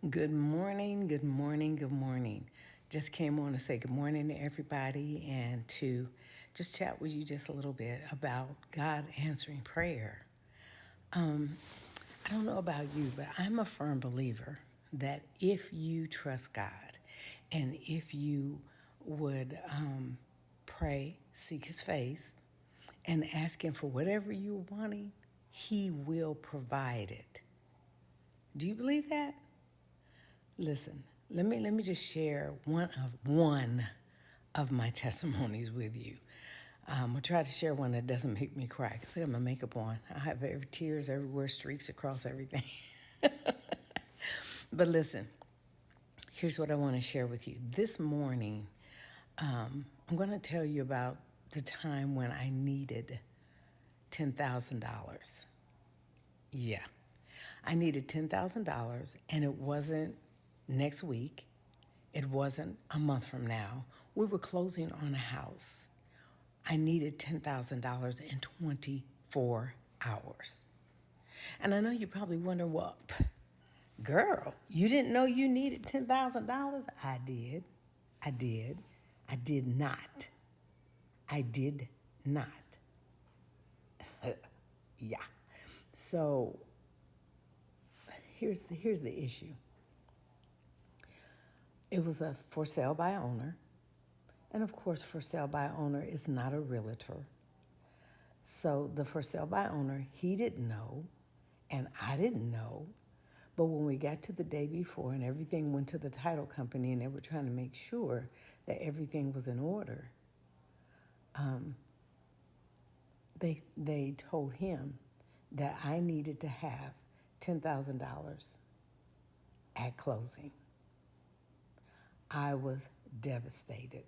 Good morning, good morning, good morning. Just came on to say good morning to everybody and to just chat with you just a little bit about God answering prayer. I don't know about you, but I'm a firm believer that if you trust God and if you would pray, seek His face, and ask Him for whatever you're wanting, He will provide it. Do you believe that? Listen, let me just share one of my testimonies with you. I'll try to share one that doesn't make me cry because I got my makeup on. I have tears everywhere, streaks across everything. But listen, here's what I want to share with you. This morning, I'm going to tell you about the time when I needed $10,000. Yeah, I needed $10,000, and it wasn't next week. It wasn't a month from now. We were closing on a house. I needed $10,000 in 24 hours. And I know you probably wonder, well, girl, you didn't know you needed $10,000? I did. I did. I did not. I did not. Yeah. So here's the issue. It was a for sale by owner. And of course, for sale by owner is not a realtor. So the for sale by owner, he didn't know, and I didn't know. But when we got to the day before and everything went to the title company and they were trying to make sure that everything was in order, they told him that I needed to have $10,000 at closing. I was devastated.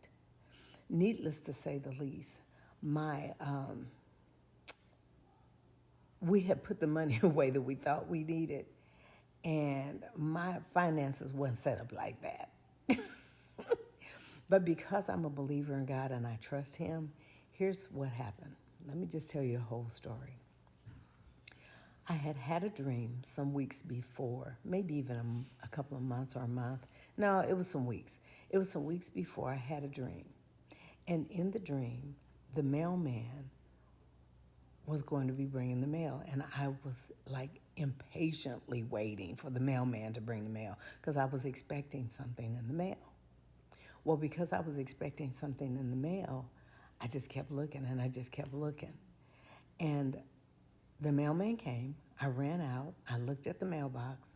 Needless to say the least, my we had put the money away that we thought we needed, and my finances wasn't set up like that. But because I'm a believer in God and I trust Him, here's what happened. Let me just tell you the whole story. I had had a dream some weeks before, maybe even a couple of months or a month. No, it was some weeks. It was some weeks before I had a dream. And in the dream, the mailman was going to be bringing the mail. And I was like impatiently waiting for the mailman to bring the mail because I was expecting something in the mail. Well, because I was expecting something in the mail, I just kept looking and I just kept looking. And the mailman came. I ran out. I looked at the mailbox.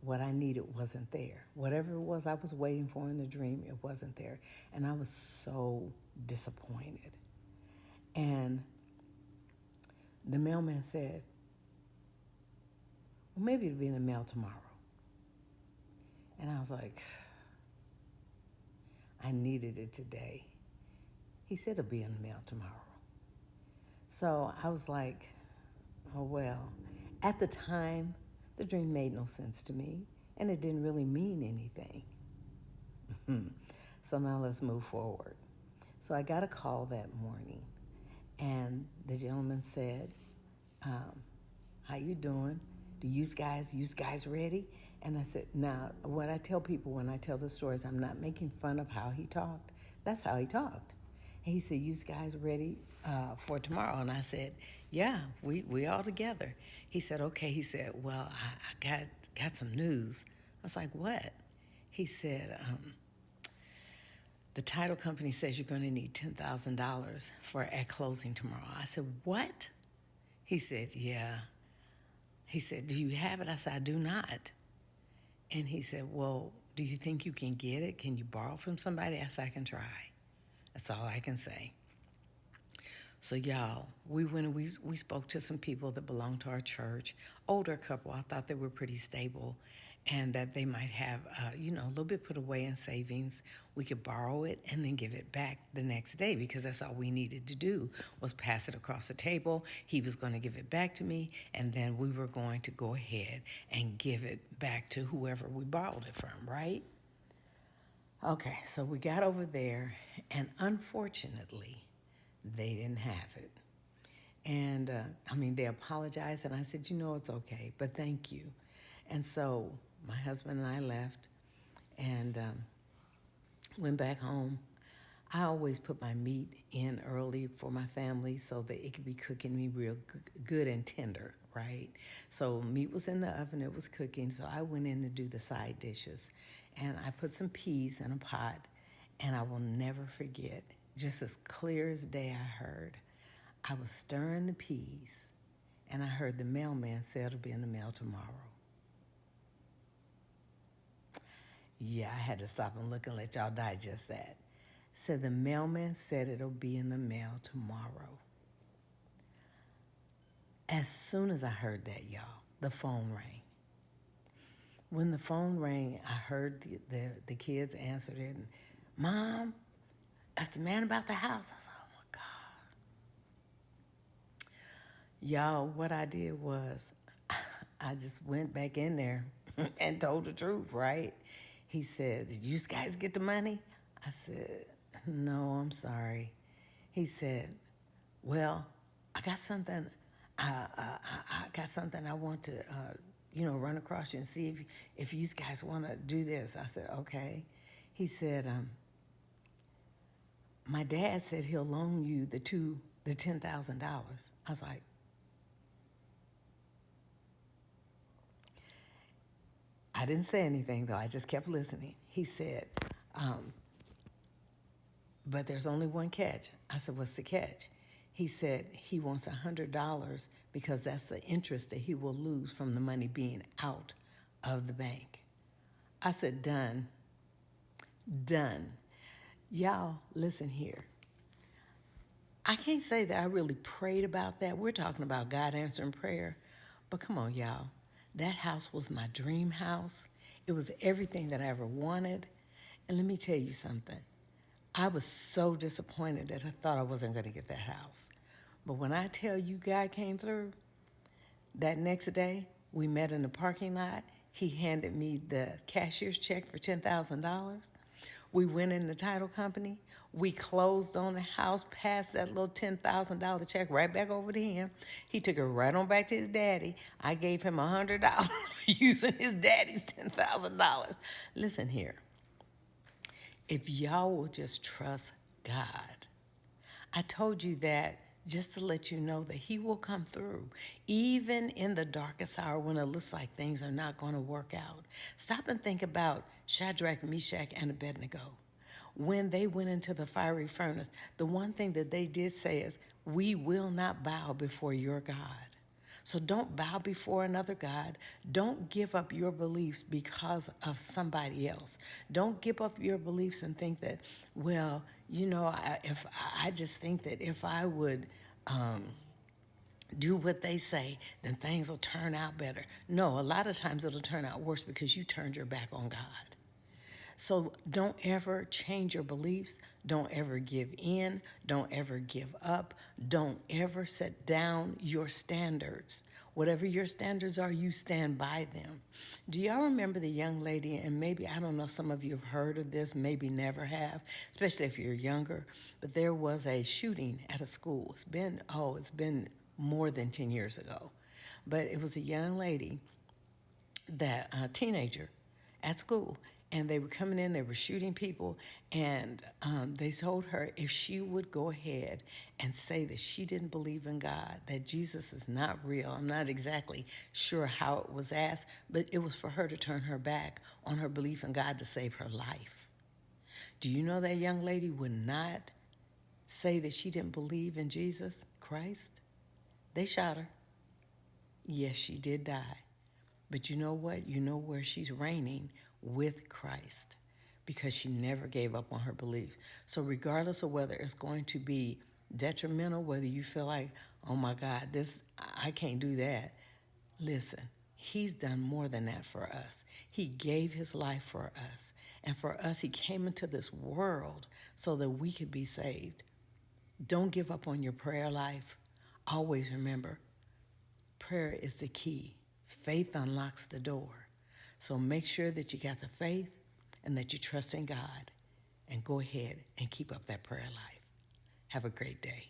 What I needed wasn't there. Whatever it was I was waiting for in the dream, it wasn't there. And I was so disappointed. And the mailman said, well, maybe it'll be in the mail tomorrow. And I was like, I needed it today. He said it'll be in the mail tomorrow. So I was like, oh, well. At the time, the dream made no sense to me, and it didn't really mean anything. So now let's move forward. So I got a call that morning, and the gentleman said, how you doing? Do you guys ready? And I said, now, what I tell people when I tell the stories, I'm not making fun of how he talked. That's how he talked. And he said, you guys ready for tomorrow? And I said, yeah, we all together. He said, okay. He said, well, I got some news. I was like, what? He said, the title company says you're going to need $10,000 for at closing tomorrow. I said, what? He said, yeah. He said, do you have it? I said, I do not. And he said, well, do you think you can get it? Can you borrow from somebody? I said, I can try. That's all I can say. So y'all, we went and we spoke to some people that belong to our church, older couple. I thought they were pretty stable and that they might have, a little bit put away in savings. We could borrow it and then give it back the next day because that's all we needed to do was pass it across the table. He was going to give it back to me, and then we were going to go ahead and give it back to whoever we borrowed it from, right? Okay, so we got over there, and unfortunately, they didn't have it. And they apologized, and I said, it's okay, but thank you. And so my husband and I left and went back home. I always put my meat in early for my family so that it could be cooking me real good and tender, right? So meat was in the oven, it was cooking, so I went in to do the side dishes. And I put some peas in a pot, and I will never forget, just as clear as day I was stirring the peas, and I heard the mailman say it'll be in the mail tomorrow. Yeah, I had to stop and look and let y'all digest that. Said the mailman said it'll be in the mail tomorrow. As soon as I heard that, y'all, the phone rang. When the phone rang, I heard the kids answered it. And, Mom, that's the man about the house. I said, oh my God. Y'all, what I did was I just went back in there and told the truth, right? He said, did you guys get the money? I said, no, I'm sorry. He said, well, I got something. I got something I want to, run across you and see if you guys want to do this. I said, okay. He said, my dad said he'll loan you the $10,000. I was like, I didn't say anything though. I just kept listening. He said, but there's only one catch. I said, what's the catch? He said he wants $100 because that's the interest that he will lose from the money being out of the bank. I said, done. Done. Y'all, listen here. I can't say that I really prayed about that. We're talking about God answering prayer. But come on, y'all. That house was my dream house. It was everything that I ever wanted. And let me tell you something. I was so disappointed that I thought I wasn't going to get that house. But when I tell you God came through, that next day, we met in the parking lot. He handed me the cashier's check for $10,000. We went in the title company. We closed on the house, passed that little $10,000 check right back over to him. He took it right on back to his daddy. I gave him $100 using his daddy's $10,000. Listen here. If y'all will just trust God. I told you that just to let you know that he will come through, even in the darkest hour when it looks like things are not going to work out. Stop and think about Shadrach, Meshach, and Abednego. When they went into the fiery furnace, the one thing that they did say is, we will not bow before your God. So don't bow before another God. Don't give up your beliefs because of somebody else. Don't give up your beliefs and think that, well, I just think that if I would do what they say, then things will turn out better. No, a lot of times it'll turn out worse because you turned your back on God. So don't ever change your beliefs. Don't ever give in. Don't ever give up. Don't ever set down your standards. Whatever your standards are, you stand by them. Do y'all remember the young lady, and maybe, I don't know, some of you have heard of this, maybe never have, especially if you're younger, but there was a shooting at a school. It's been more than 10 years ago. But it was a young lady, that teenager at school, and they were coming in, they were shooting people, and they told her if she would go ahead and say that she didn't believe in God, that Jesus is not real. I'm not exactly sure how it was asked, but it was for her to turn her back on her belief in God to save her life. Do you know that young lady would not say that she didn't believe in Jesus Christ? They shot her. Yes, she did die. But you know what? You know where she's reigning with Christ because she never gave up on her belief. So regardless of whether it's going to be detrimental, whether you feel like, oh my God, I can't do that. Listen, he's done more than that for us. He gave his life for us. And for us, he came into this world so that we could be saved. Don't give up on your prayer life. Always remember, prayer is the key. Faith unlocks the door. So make sure that you got the faith and that you trust in God, and go ahead and keep up that prayer life. Have a great day.